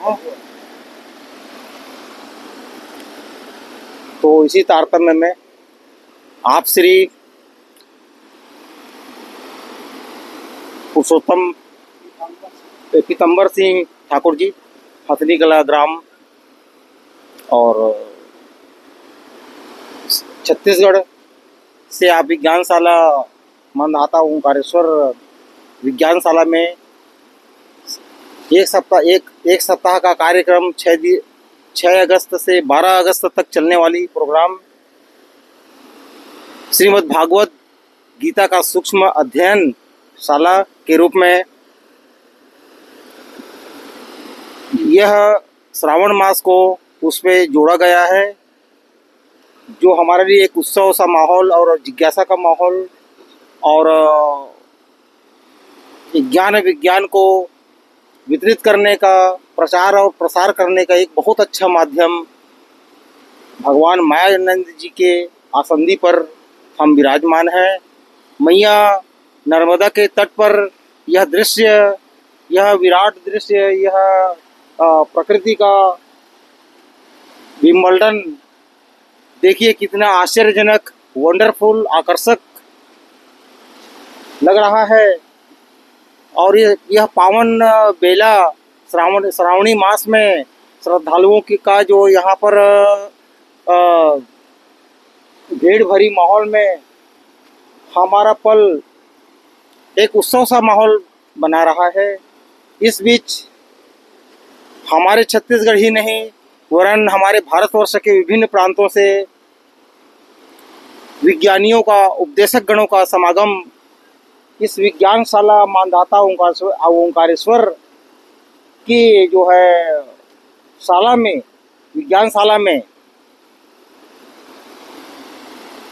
हाँ। तो इसी तारतम्य में आप श्री पुरुषोत्तम पीतम्बर सिंह ठाकुर जी, हथनी कला ग्राम और छत्तीसगढ़ से आप विज्ञानशाला मंदाता ओंकारेश्वर विज्ञानशाला में एक सप्ताह का कार्यक्रम 6 अगस्त से 12 अगस्त तक चलने वाली प्रोग्राम श्रीमद् भागवत गीता का सूक्ष्म अध्ययन शाला के रूप में यह श्रावण मास को उसमें जोड़ा गया है, जो हमारे लिए एक उत्सव सा माहौल और जिज्ञासा का माहौल और ज्ञान विज्ञान को वितरित करने का, प्रचार और प्रसार करने का एक बहुत अच्छा माध्यम भगवान मायानंद जी के आसंदी पर हम विराजमान हैं। मैया नर्मदा के तट पर यह दृश्य, यह विराट दृश्य, यह प्रकृति का विमंडन देखिए कितना आश्चर्यजनक, वंडरफुल, आकर्षक लग रहा है। और यह पावन बेला श्रावणी मास में श्रद्धालुओं की का जो यहाँ पर भीड़ भरी माहौल में हमारा पल एक उत्सव सा माहौल बना रहा है। इस बीच हमारे छत्तीसगढ़ ही नहीं वरन हमारे भारतवर्ष के विभिन्न प्रांतों से विज्ञानियों का, उपदेशक गणों का समागम इस विज्ञानशाला मानधाता ओंकारेश्वर की जो है शाला में, विज्ञानशाला में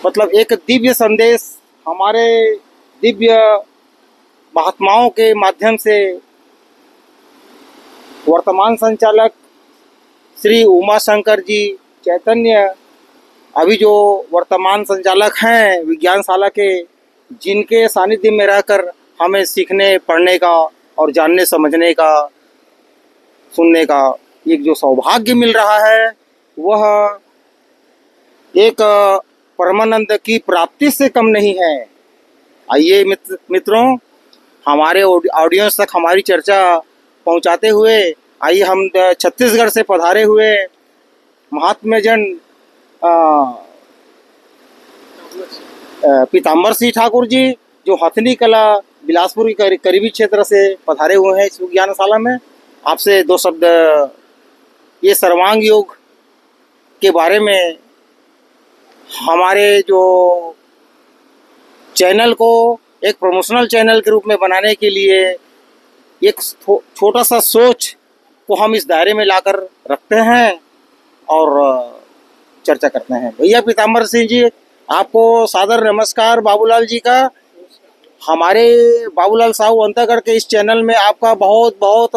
मतलब एक दिव्य संदेश हमारे दिव्य महात्माओं के माध्यम से वर्तमान संचालक श्री उमा शंकर जी चैतन्य, अभी जो वर्तमान संचालक हैं विज्ञानशाला के, जिनके सानिध्य में रहकर हमें सीखने, पढ़ने का और जानने, समझने का, सुनने का एक जो सौभाग्य मिल रहा है, वह एक परमानंद की प्राप्ति से कम नहीं है। आइए मित्रों, हमारे ऑडियंस तक हमारी चर्चा पहुंचाते हुए आइए हम छत्तीसगढ़ से पधारे हुए महात्म्यजन पीताम्बर सिंह ठाकुर जी, जो हथनी कला बिलासपुर के करीबी क्षेत्र से पधारे हुए हैं इस विज्ञानशाला में, आपसे दो शब्द ये सर्वांग योग के बारे में, हमारे जो चैनल को एक प्रमोशनल चैनल के रूप में बनाने के लिए एक छोटा सा सोच को हम इस दायरे में लाकर रखते हैं और चर्चा करते हैं। भैया पीताम्बर सिंह जी, आपको सादर नमस्कार बाबूलाल जी का। हमारे बाबूलाल साहू अंतागढ़ के इस चैनल में आपका बहुत बहुत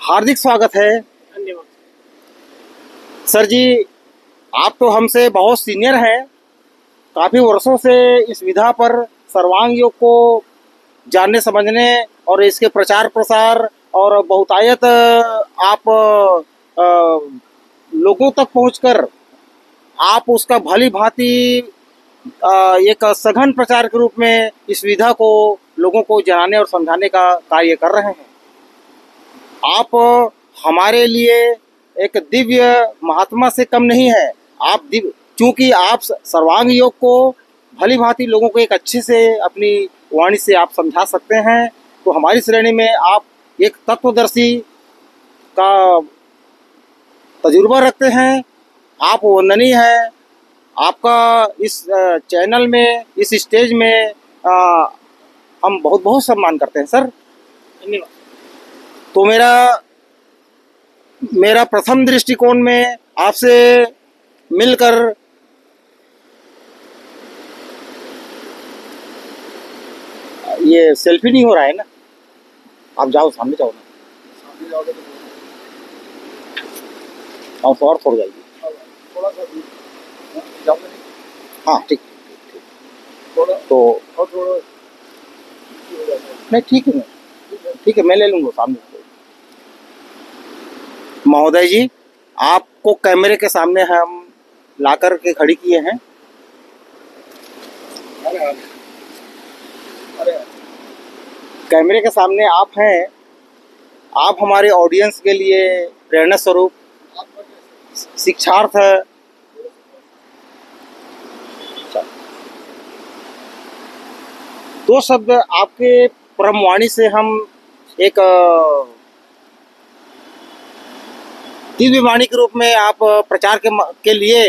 हार्दिक स्वागत है। धन्यवाद सर जी, आप तो हमसे बहुत सीनियर हैं, काफ़ी वर्षों से इस विधा पर सर्वांग योग को जानने, समझने और इसके प्रचार प्रसार और बहुतायत आप लोगों तक पहुंचकर आप उसका भली भांति एक सघन प्रचार के रूप में इस विधा को लोगों को जनाने और समझाने का कार्य कर रहे हैं। आप हमारे लिए एक दिव्य महात्मा से कम नहीं है। आप चूंकि आप सर्वांग योग को भली भांति लोगों को एक अच्छे से अपनी वाणी से आप समझा सकते हैं, तो हमारी श्रेणी में आप एक तत्वदर्शी का तजुर्बा रखते हैं। आप वंदनीय हैं। आपका इस चैनल में, इस स्टेज में हम बहुत बहुत सम्मान करते हैं सर। धन्यवाद। तो मेरा प्रथम दृष्टिकोण में आपसे मिलकर ये सेल्फी नहीं हो रहा है ना, आप जाओ सामने जाओ ना, सामने जाओगे तो और थोड़ा जाइए। थोड़ा सा जाओगे नहीं? हाँ ठीक, थोड़ा तो और थोड़ा नहीं ठीक है, मैं ले लूँगा सामने। महोदय जी, आपको कैमरे के सामने हम लाकर के खड़ी किए हैं। अरे अरे कैमरे के सामने आप हैं, आप हमारे ऑडियंस के लिए प्रेरणा स्वरूप, शिक्षार्थ है। दो शब्द आपके परमवाणी से हम एक दिव्य वाणी के रूप में आप प्रचार के लिए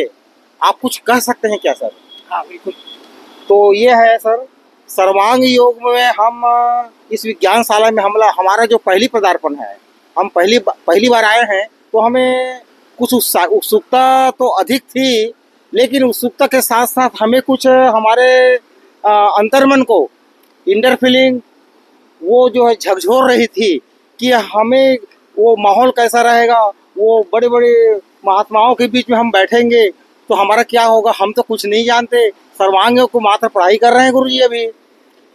आप कुछ कह सकते हैं क्या सर? हाँ बिल्कुल। तो ये है सर, सर्वांग योग में हम इस विज्ञानशाला में हमारा जो पहली पदार्पण है, हम पहली बार आए हैं, तो हमें कुछ उत्सुकता तो अधिक थी, लेकिन उत्सुकता के साथ साथ हमें कुछ हमारे अंतर्मन को इंडर फीलिंग वो जो है झकझोर रही थी कि हमें वो माहौल कैसा रहेगा, वो बड़े बड़े महात्माओं के बीच में हम बैठेंगे तो हमारा क्या होगा, हम तो कुछ नहीं जानते, सर्वांग योग को मात्र पढ़ाई कर रहे हैं गुरुजी अभी।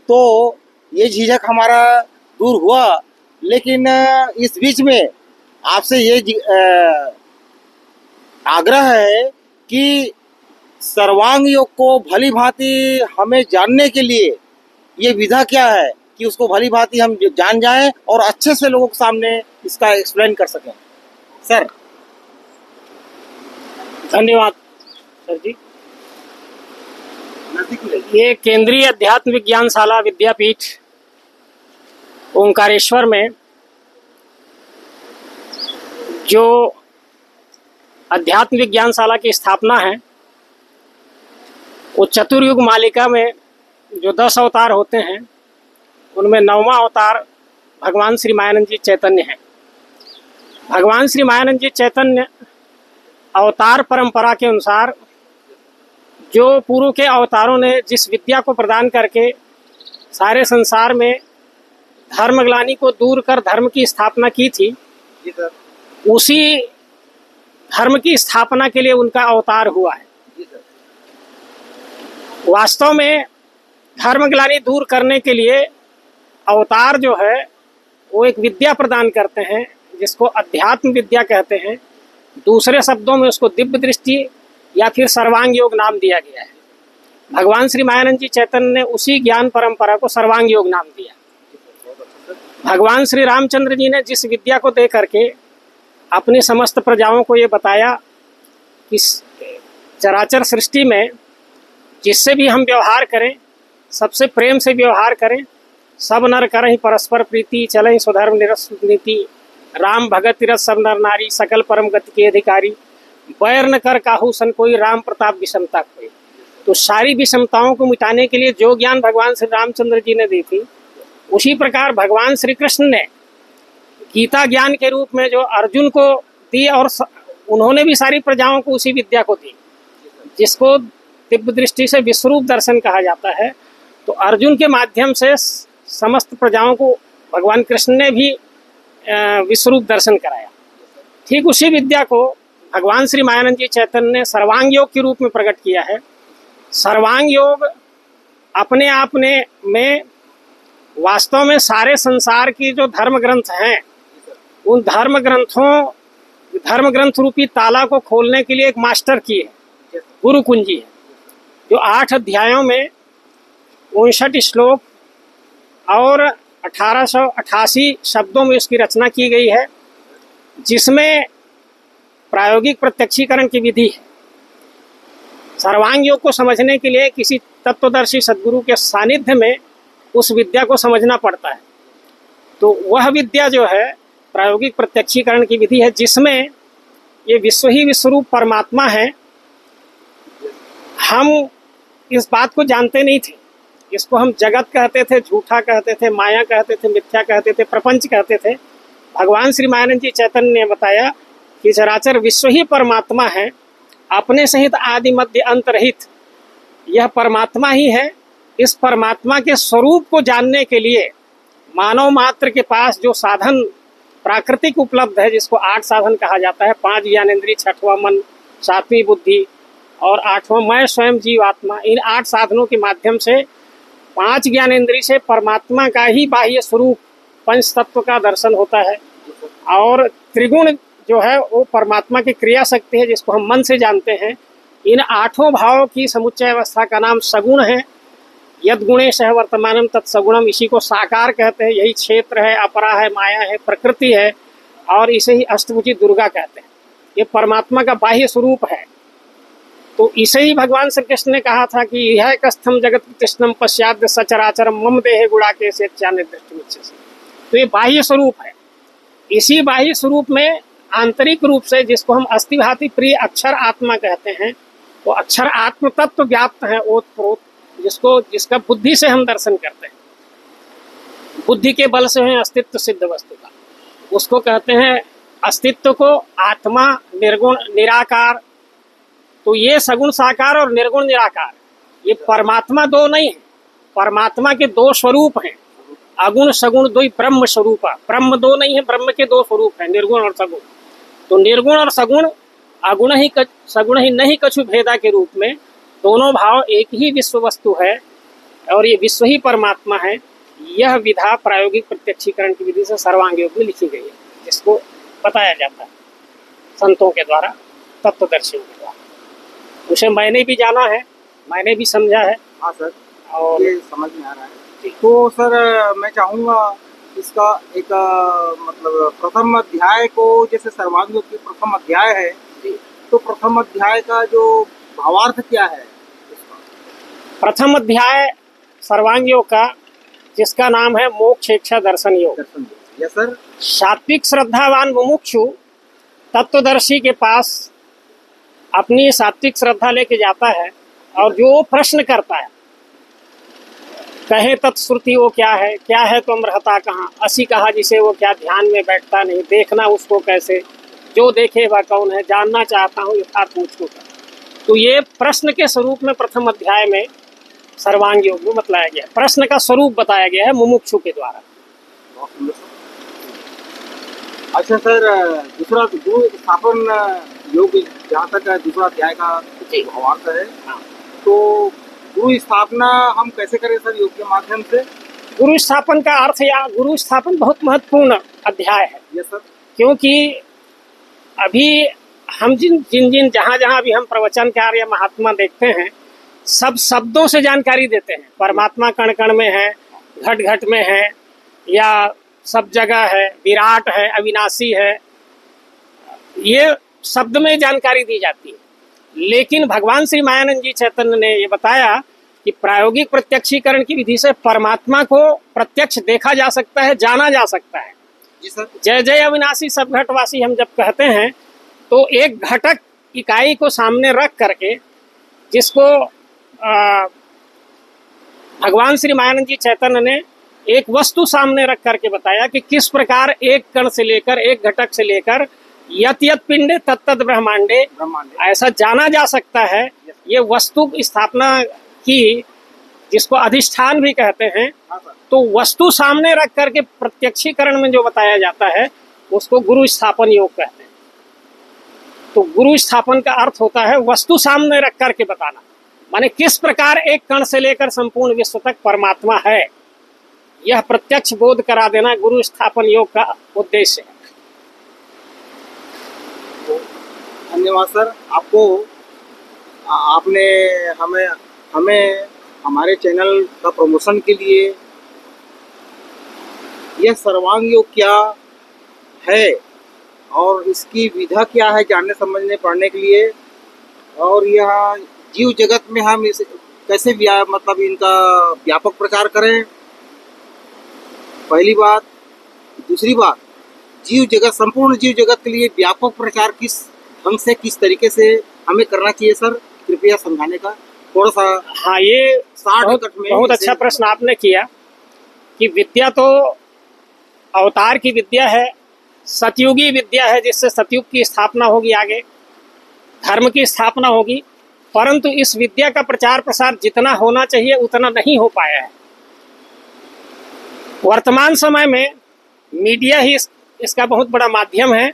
तो ये झिझक हमारा दूर हुआ, लेकिन इस बीच में आपसे ये आग्रह है कि सर्वांग योग को भली भांति हमें जानने के लिए ये विधा क्या है कि उसको भली भांति हम जान जाएं और अच्छे से लोगों के सामने इसका एक्सप्लेन कर सकें। सर धन्यवाद सर जी। ये केंद्रीय अध्यात्म विज्ञानशाला विद्यापीठ ओंकारेश्वर में जो अध्यात्म विज्ञानशाला की स्थापना है, वो चतुर्युग मालिका में जो 10 अवतार होते हैं, उनमें 9वां अवतार भगवान श्री मायानंद जी चैतन्य हैं। भगवान श्री मायानंद जी चैतन्य अवतार परंपरा के अनुसार जो पूर्व के अवतारों ने जिस विद्या को प्रदान करके सारे संसार में धर्मग्लानि को दूर कर धर्म की स्थापना की थी, जी सर, उसी धर्म की स्थापना के लिए उनका अवतार हुआ है। जी सर, वास्तव में धर्मग्लानि दूर करने के लिए अवतार जो है वो एक विद्या प्रदान करते हैं जिसको अध्यात्म विद्या कहते हैं। दूसरे शब्दों में उसको दिव्य दृष्टि या फिर सर्वांग योग नाम दिया गया है। भगवान श्री मायानंद जी चैतन्य ने उसी ज्ञान परंपरा को सर्वांग योग नाम दिया। भगवान श्री रामचंद्र जी ने जिस विद्या को दे करके अपनी समस्त प्रजाओं को ये बताया कि चराचर सृष्टि में जिससे भी हम व्यवहार करें सबसे प्रेम से व्यवहार करें, सब नर करहि परस्पर प्रीति, चलहि स्वधर्म निरस्नीति, राम भगत तीरथ सब नर नारी, सकल परम गति के अधिकारी, बैर न कर काहू सन कोई, राम प्रताप विषमता कोई। तो सारी विषमताओं को मिटाने के लिए जो ज्ञान भगवान श्री रामचंद्र जी ने दी थी, उसी प्रकार भगवान श्री कृष्ण ने गीता ज्ञान के रूप में जो अर्जुन को दी, और उन्होंने भी सारी प्रजाओं को उसी विद्या को दी, जिसको दिव्य दृष्टि से विश्वरूप दर्शन कहा जाता है। तो अर्जुन के माध्यम से समस्त प्रजाओं को भगवान कृष्ण ने भी विश्वरूप दर्शन कराया। ठीक उसी विद्या को भगवान श्री मायानंद जी चैतन्य ने सर्वांग योग के रूप में प्रकट किया है। सर्वांग योग अपने आप में वास्तव में सारे संसार की जो धर्म ग्रंथ हैं, उन धर्म ग्रंथ रूपी ताला को खोलने के लिए एक मास्टर की है, गुरु कुंजी है, जो 8 अध्यायों में 59 श्लोक और 1888 शब्दों में उसकी रचना की गई है, जिसमें प्रायोगिक प्रत्यक्षीकरण की विधि है। सर्वांग योग को समझने के लिए किसी तत्वदर्शी सद्गुरु के सानिध्य में उस विद्या को समझना पड़ता है। तो वह विद्या जो है प्रायोगिक प्रत्यक्षीकरण की विधि है, जिसमें ये विश्व ही विश्वरूप परमात्मा है। हम इस बात को जानते नहीं थे, इसको हम जगत कहते थे, झूठा कहते थे, माया कहते थे, मिथ्या कहते थे, प्रपंच कहते थे। भगवान श्री मायानंद जी चैतन्य ने बताया कि चराचर विश्व ही परमात्मा है, अपने सहित आदि मध्य अंत रहित यह परमात्मा ही है। इस परमात्मा के स्वरूप को जानने के लिए मानव मात्र के पास जो साधन प्राकृतिक उपलब्ध है, जिसको 8 साधन कहा जाता है, 5 ज्ञानेंद्रिय, 6वां मन, 7वीं बुद्धि और 8वां मैं स्वयं जीवात्मा, इन 8 साधनों के माध्यम से 5 ज्ञानेंद्रिय से परमात्मा का ही बाह्य स्वरूप पंच तत्व का दर्शन होता है। और त्रिगुण जो है वो परमात्मा की क्रिया शक्ति है, जिसको हम मन से जानते हैं। इन आठों भावों की समुच्चय अवस्था का नाम सगुण है। यद गुणेश है वर्तमानम तत्सगुणम, इसी को साकार कहते हैं। यही क्षेत्र है, अपरा है, माया है, प्रकृति है, और इसे ही अष्टभुजी दुर्गा कहते हैं। ये परमात्मा का बाह्य स्वरूप है। तो इसे ही भगवान श्री कृष्ण ने कहा था कि यह कस्थम जगत कृष्णम पश्चाद सचराचरम मम देहे गुड़ा के से दृष्टि। तो ये बाह्य स्वरूप है। इसी बाह्य स्वरूप में आंतरिक रूप से, जिसको हम अस्थिभाति प्रिय अक्षर आत्मा कहते हैं, वो अक्षर आत्म तत्व व्याप्त है ओतप्रोत, जिसका बुद्धि से हम दर्शन करते हैं। बुद्धि के बल से है अस्तित्व सिद्ध वस्तु का, उसको कहते हैं अस्तित्व को आत्मा, निर्गुण निराकार। तो ये सगुण साकार और निर्गुण निराकार, ये परमात्मा दो नहीं है। परमात्मा के दो स्वरूप हैं, अगुण सगुण दो ब्रह्म स्वरूप। ब्रह्म दो नहीं है, ब्रह्म के दो स्वरूप हैं, निर्गुण और सगुण। तो निर्गुण और सगुण, अगुण ही सगुण ही नहीं कछु भेदा के रूप में दोनों भाव एक ही विश्व वस्तु है, और ये विश्व ही परमात्मा है। यह विधा प्रायोगिक प्रत्यक्षीकरण की विधि से सर्वांग योग में लिखी गई है, जिसको बताया जाता है संतों के द्वारा, तत्वदर्शियों के द्वारा। उसे मैंने भी जाना है, मैंने भी समझा है। हाँ सर, और ये समझ में आ रहा है। तो सर मैं चाहूँगा इसका एक मतलब प्रथम अध्याय को, जैसे सर्वांग योग की प्रथम अध्याय है, तो प्रथम अध्याय का जो भावार्थ क्या है? प्रथम अध्याय सर्वांग योग का, जिसका नाम है मोक्ष इच्छा दर्शन योग। Yes sir. सात्विक श्रद्धावान मुमुक्षु तत्वदर्शी के पास अपनी सात्विक श्रद्धा लेके जाता है, और जो प्रश्न करता है, कहे तत्श्रुति वो क्या है तुम रहता कहाँ, असी कहा जिसे वो क्या ध्यान में बैठता नहीं, देखना उसको कैसे, जो देखे वह कौन है, जानना चाहता हूँ यथार्थ मुझको कर। तो ये प्रश्न के स्वरूप में प्रथम अध्याय में सर्वांग योग में बतलाया गया, प्रश्न का स्वरूप बताया गया है मुमुक्षु के द्वारा। अच्छा सर, दूसरा गुरु स्थापन योग, जहाँ तक दूसरा अध्याय का भावार्थ है, तो गुरु स्थापना हम कैसे करें सर योग के माध्यम से? गुरु स्थापन का अर्थ, या गुरु स्थापन बहुत महत्वपूर्ण अध्याय है। Yes sir. क्योंकि अभी हम जिन जहाँ भी हम प्रवचन कार्य या महात्मा देखते हैं, सब शब्दों से जानकारी देते हैं। परमात्मा कण कण में है, घट घट में है, या सब जगह है, विराट है, अविनाशी है, ये शब्द में जानकारी दी जाती है। लेकिन भगवान श्री मायानंद जी चैतन्य ने ये बताया कि प्रायोगिक प्रत्यक्षीकरण की विधि से परमात्मा को प्रत्यक्ष देखा जा सकता है, जाना जा सकता है। जी सर। जय जय अविनाशी सब घटवासी हम जब कहते हैं, तो एक घटक इकाई को सामने रख करके, जिसको भगवान श्री मायानंद जी चैतन्य ने एक वस्तु सामने रख करके बताया कि किस प्रकार एक कण से लेकर, एक घटक से लेकर यत यत पिंडे तत्त ब्रह्मांडे ऐसा जाना जा सकता है। ये वस्तु स्थापना की, जिसको अधिष्ठान भी कहते हैं, तो वस्तु सामने रख करके प्रत्यक्षीकरण में जो बताया जाता है, उसको गुरु स्थापन योग कहते हैं। तो गुरु स्थापन का अर्थ होता है वस्तु सामने रख करके बताना, माने किस प्रकार एक कण से लेकर संपूर्ण विश्व तक परमात्मा है, यह प्रत्यक्ष बोध करा देना गुरु स्थापन योग का उद्देश्य है। धन्यवाद सर, आपने हमें हमारे चैनल का प्रमोशन के लिए यह सर्वांग योग क्या है और इसकी विधा क्या है जानने समझने पढ़ने के लिए, और यह जीव जगत में हम इसे कैसे मतलब इनका व्यापक प्रचार करें, पहली बात। दूसरी बात, जीव जगत, संपूर्ण जीव जगत के लिए व्यापक प्रचार किस ढंग से, किस तरीके से हमें करना चाहिए सर, कृपया समझाने का थोड़ा सा। हाँ, ये बहुत अच्छा प्रश्न आपने किया कि विद्या तो अवतार की विद्या है, सतयुगी विद्या है, जिससे सतयुग की स्थापना होगी, आगे धर्म की स्थापना होगी। परंतु इस विद्या का प्रचार प्रसार जितना होना चाहिए उतना नहीं हो पाया है। वर्तमान समय में मीडिया ही इसका बहुत बड़ा माध्यम है।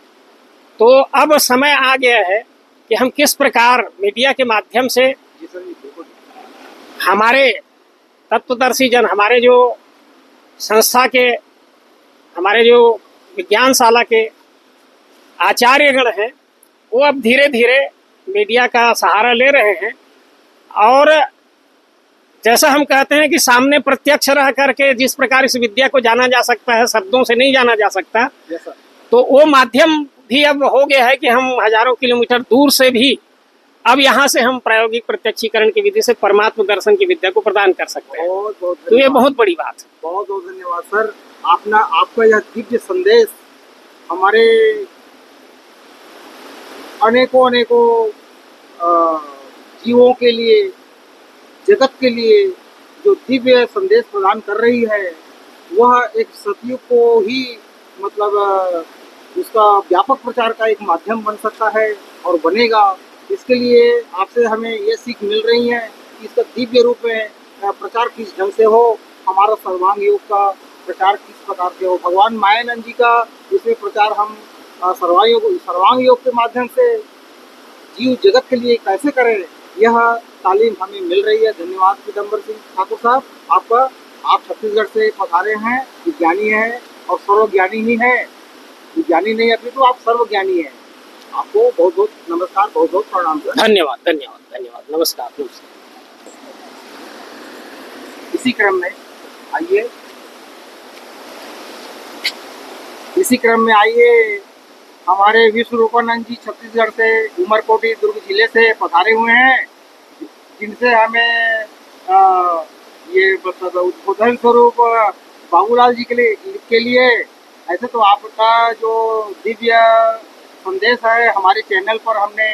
तो अब समय आ गया है कि हम किस प्रकार मीडिया के माध्यम से हमारे तत्वदर्शी जन, हमारे जो संस्था के, हमारे जो विज्ञानशाला के आचार्यगण हैं वो अब धीरे धीरे मीडिया का सहारा ले रहे हैं। और जैसा हम कहते हैं कि सामने प्रत्यक्ष रह करके जिस प्रकार इस विद्या को जाना जा सकता है, शब्दों से नहीं जाना जा सकता, तो वो माध्यम भी अब हो गया है कि हम हजारों किलोमीटर दूर से भी अब यहाँ से हम प्रायोगिक प्रत्यक्षीकरण की विधि से परमात्म दर्शन की विद्या को प्रदान कर सकते हैं। तो ये बहुत बड़ी बात है। बहुत बहुत धन्यवाद सर। आपका यह दिव्य संदेश हमारे अनेकों जीवों के लिए, जगत के लिए जो दिव्य संदेश प्रदान कर रही है, वह एक सतयुग को ही मतलब उसका व्यापक प्रचार का एक माध्यम बन सकता है और बनेगा। इसके लिए आपसे हमें ये सीख मिल रही है कि इसका दिव्य रूप में प्रचार किस ढंग से हो, हमारा सर्वांग योग का प्रचार किस प्रकार से हो। भगवान मायानंद जी का इसमें प्रचार हम सर्वांग योग के माध्यम से जीव जगत के लिए कैसे करें, यह तालीम हमें मिल रही है। धन्यवाद पीताम्बर सिंह ठाकुर साहब आपका। आप छत्तीसगढ़ से पधारे हैं, विज्ञानी हैं और सर्वज्ञानी ही हैं। विज्ञानी नहीं अभी तो आप सर्वज्ञानी हैं। आपको बहुत बहुत नमस्कार, बहुत बहुत प्रणाम सर। धन्यवाद धन्यवाद धन्यवाद, नमस्कार नमस्कार। इसी क्रम में आइए हमारे विश्व रूपानंद जी छत्तीसगढ़ से उमरकोटी दुर्ग जिले से पधारे हुए हैं, जिनसे हमें ये मतलब उद्बोधन स्वरूप बाबूलाल जी के लिए ऐसे तो आपका जो दिव्य संदेश है हमारे चैनल पर हमने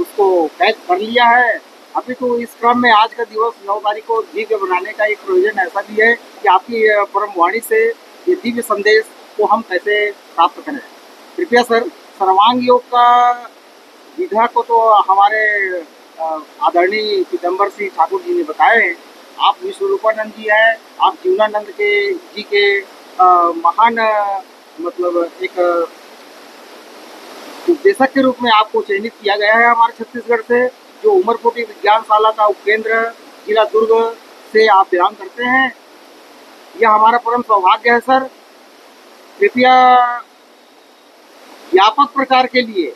उसको कैद कर लिया है। अभी तो इस क्रम में आज का दिवस 9 तारीख को दिव्य बनाने का एक प्रयोजन ऐसा भी है कि आपकी परम वाणी से ये दिव्य संदेश को हम कैसे प्राप्त करें। कृपया सर, सर्वांग योग का विधा को तो हमारे आदरणीय पीताम्बर सिंह ठाकुर जी ने बताए। आप विश्वरूपानंद जी हैं, आप जीवनानंद जी के महान मतलब एक उपदेशक के रूप में आपको चयनित किया गया है हमारे छत्तीसगढ़ से, जो उमरकोटी विज्ञानशाला का उपकेंद्र जिला दुर्ग से आप बिलोंग करते हैं। यह हमारा परम सौभाग्य है सर। कृपया व्यापक प्रचार के लिए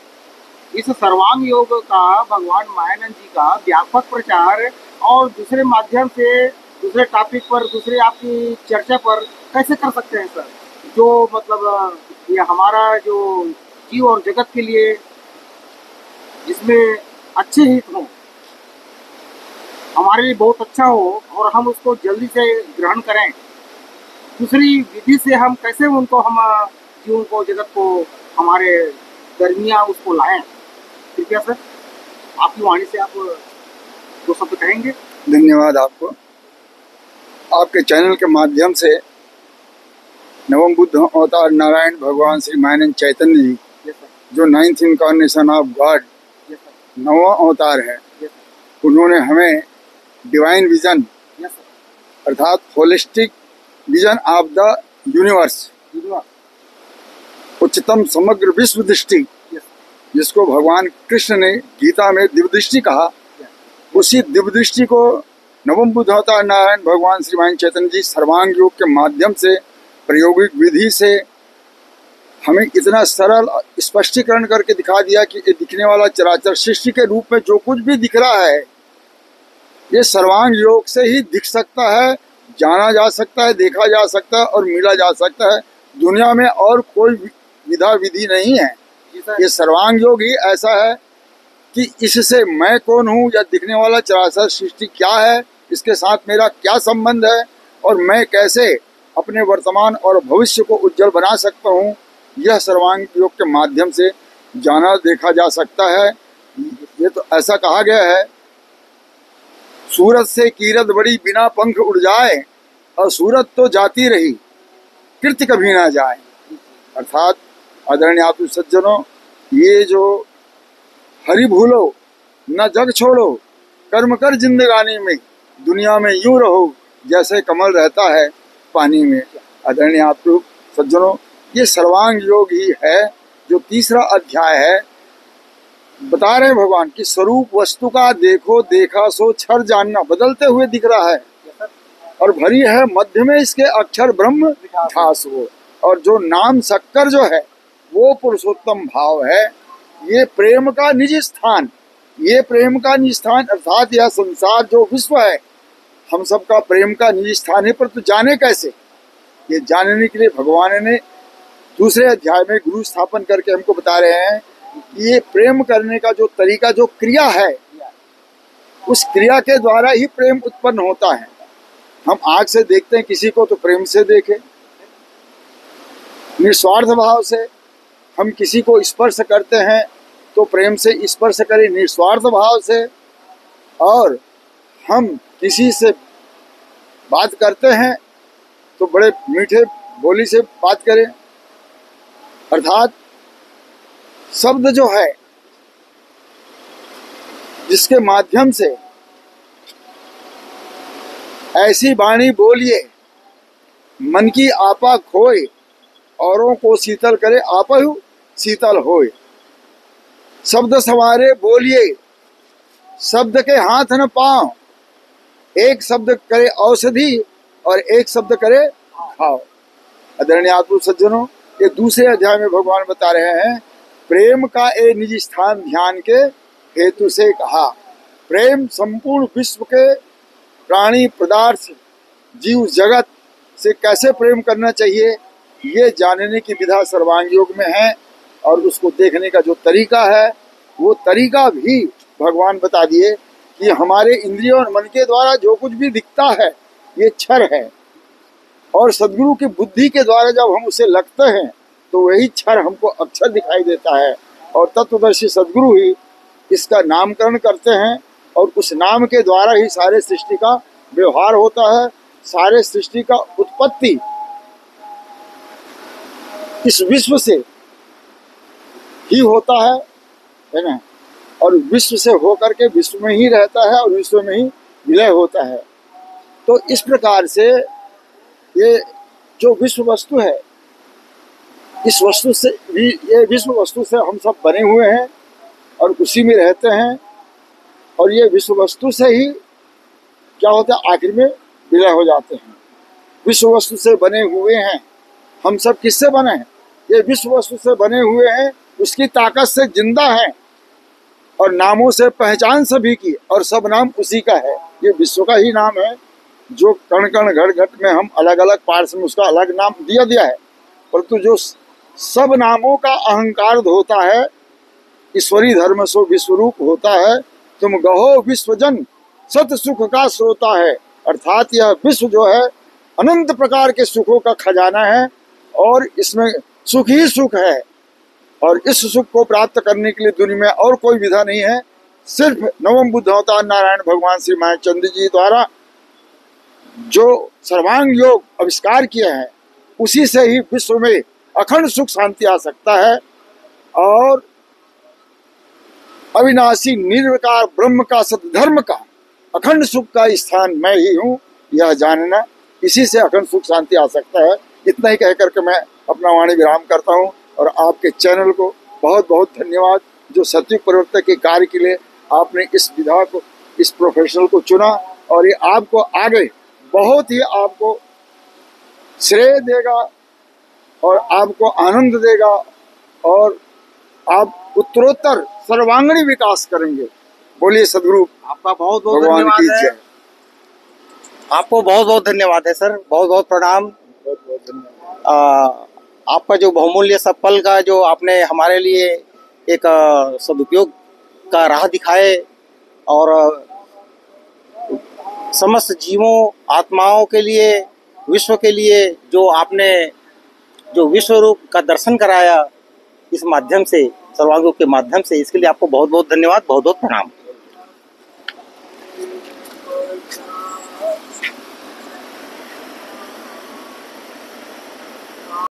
इस सर्वांग योग का, भगवान मायानंद जी का व्यापक प्रचार और दूसरे माध्यम से दूसरे टॉपिक पर, दूसरे आपकी चर्चा पर कैसे कर सकते हैं सर, जो मतलब ये हमारा जो जीव और जगत के लिए जिसमें अच्छे हित हो, हमारे लिए बहुत अच्छा हो और हम उसको जल्दी से ग्रहण करें। दूसरी विधि से हम कैसे उनको, हम जीवन को, जगत को, हमारे गर्मियाँ उसको लाएं। कृपया सर आपकी वाणी से आप 2 शब्द कहेंगे। धन्यवाद आपको। आपके चैनल के माध्यम से नवम बुद्ध अवतार नारायण भगवान श्री मायानंद चैतन्य जी, जो 9th इनकार्नेशन ऑफ गॉड, 9वां अवतार है, उन्होंने हमें डिवाइन विजन अर्थात holistic vision of the universe, उच्चतम समग्र विश्व दृष्टि, जिसको भगवान कृष्ण ने गीता में दिव्य दृष्टि कहा, उसी दिव्य दृष्टि को नवम बुद्ध अवतार नारायण भगवान श्री मायानंद चैतन्य जी सर्वांग योग के माध्यम से प्रायोगिक विधि से हमें इतना सरल स्पष्टीकरण करके दिखा दिया कि ये दिखने वाला चराचर सृष्टि के रूप में जो कुछ भी दिख रहा है, ये सर्वांग योग से ही दिख सकता है, जाना जा सकता है, देखा जा सकता है और मिला जा सकता है। दुनिया में और कोई विधा विधि नहीं है। ये सर्वांग योग ही ऐसा है कि इससे मैं कौन हूँ या दिखने वाला चराचर सृष्टि क्या है, इसके साथ मेरा क्या संबंध है और मैं कैसे अपने वर्तमान और भविष्य को उज्जवल बना सकता हूँ, यह सर्वांग योग के माध्यम से जाना देखा जा सकता है। ये तो ऐसा कहा गया है, सूरत से कीरत बड़ी बिना पंख उड़ जाए और सूरत तो जाती रही कृत्य कभी ना जाए। अर्थात आदरणीय आप सज्जनों, ये जो हरि भूलो न जग छोड़ो, कर्म कर जिंदगानी में, दुनिया में यूं रहो जैसे कमल रहता है पानी में। आदरणीय आप सज्जनों, ये सर्वांग योग ही है जो 3रा अध्याय है। बता रहे भगवान कि स्वरूप वस्तु का देखो देखा सो क्षर जानना, बदलते हुए दिख रहा है और भरी है मध्य में इसके अक्षर ब्रह्म ठास हो। और जो नाम शक्कर जो है वो पुरुषोत्तम भाव है। ये प्रेम का निज स्थान, ये प्रेम का निज स्थान अर्थात यह संसार जो विश्व है हम सबका प्रेम का निज स्थान है। पर तो जाने कैसे? ये जानने के लिए भगवान ने दूसरे अध्याय में गुरु स्थापन करके हमको बता रहे हैं कि ये प्रेम करने का जो तरीका, जो क्रिया है, उस क्रिया के द्वारा ही प्रेम उत्पन्न होता है। हम आँख से देखते हैं किसी को तो प्रेम से देखें, निस्वार्थ भाव से। हम किसी को स्पर्श करते हैं तो प्रेम से स्पर्श करें, निस्वार्थ भाव से। और हम किसी से बात करते हैं तो बड़े मीठे बोली से बात करें। अर्थात शब्द जो है जिसके माध्यम से ऐसी वाणी बोलिए मन की आपा खोए, औरों को शीतल करे आपहु शीतल होए। शब्द सवारे बोलिए, शब्द के हाथ न पाँव, एक शब्द करे औषधि और एक शब्द करे खाओ। आदरणीय आत्म सज्जनों, ये दूसरे अध्याय में भगवान बता रहे हैं प्रेम का ए निज स्थान ध्यान के हेतु से कहा। प्रेम संपूर्ण विश्व के प्राणी पदार्थ जीव जगत से कैसे प्रेम करना चाहिए ये जानने की विधा सर्वांग योग में है। और उसको देखने का जो तरीका है वो तरीका भी भगवान बता दिए कि हमारे इंद्रियों और मन के द्वारा जो कुछ भी दिखता है ये क्षर है, और सद्गुरु की बुद्धि के द्वारा जब हम उसे लगते हैं तो वही क्षर हमको अक्षर दिखाई देता है। और तत्वदर्शी सद्गुरु ही इसका नामकरण करते हैं, और उस नाम के द्वारा ही सारे सृष्टि का व्यवहार होता है। सारे सृष्टि का उत्पत्ति इस विश्व से ही होता है ना, और विश्व से होकर के विश्व में ही रहता है और विश्व में ही विलय होता है। तो इस प्रकार से ये जो विश्व वस्तु है, इस वस्तु से भी, ये विश्व वस्तु से हम सब बने हुए हैं और उसी में रहते हैं। और ये विश्व वस्तु से ही क्या होता है, आखिर में विलय हो जाते हैं। विश्व वस्तु से बने हुए हैं हम सब। किससे बने हैं? ये विश्व वस्तु से बने हुए हैं, उसकी ताकत से जिंदा है और नामों से पहचान सभी की, और सब नाम उसी का है। ये विश्व का ही नाम है, जो कण कण घट घट में हम अलग अलग पार्ट्स में उसका अलग नाम दिया है, परंतु जो सब नामों का अहंकार होता है, ईश्वरी धर्म सो विश्वरूप होता है। तुम गहो विश्वजन सत सुख का श्रोता है। अर्थात यह विश्व जो है अनंत प्रकार के सुखों का खजाना है, और इसमें सुख ही सुख है। और इस सुख को प्राप्त करने के लिए दुनिया में और कोई विधा नहीं है। सिर्फ नवम बुद्ध अवतार नारायण भगवान श्री मायाचंद जी द्वारा जो सर्वांग योग आविष्कार किया है, उसी से ही विश्व में अखंड सुख शांति आ सकता है। और अविनाशी निर्विकार ब्रह्म का सतधर्म का अखंड सुख का स्थान मैं ही हूँ, यह जानना, इसी से अखंड सुख शांति आ सकता है। इतना ही कह करके मैं अपना वाणी विराम करता हूँ। और आपके चैनल को बहुत बहुत धन्यवाद, जो सत्युग परिवर्तन के कार्य के लिए आपने इस विधा को, इस प्रोफेशनल को चुना, और ये आपको आगे बहुत ही आपको श्रेय देगा और आपको आनंद देगा, और आप उत्तरोत्तर सर्वांगीण विकास करेंगे। बोलिए सद्गुरु आपका बहुत बहुत भगवान की धन्यवाद है। जय। आपको बहुत बहुत धन्यवाद है सर, बहुत बहुत प्रणाम। बहुत बहुत धन्यवाद। आपका जो बहुमूल्य सब पल का जो आपने हमारे लिए एक सदुपयोग का राह दिखाए, और समस्त जीवों आत्माओं के लिए, विश्व के लिए जो आपने जो विश्व रूप का दर्शन कराया इस माध्यम से, सर्वांग के माध्यम से, इसके लिए आपको बहुत बहुत धन्यवाद, बहुत बहुत प्रणाम।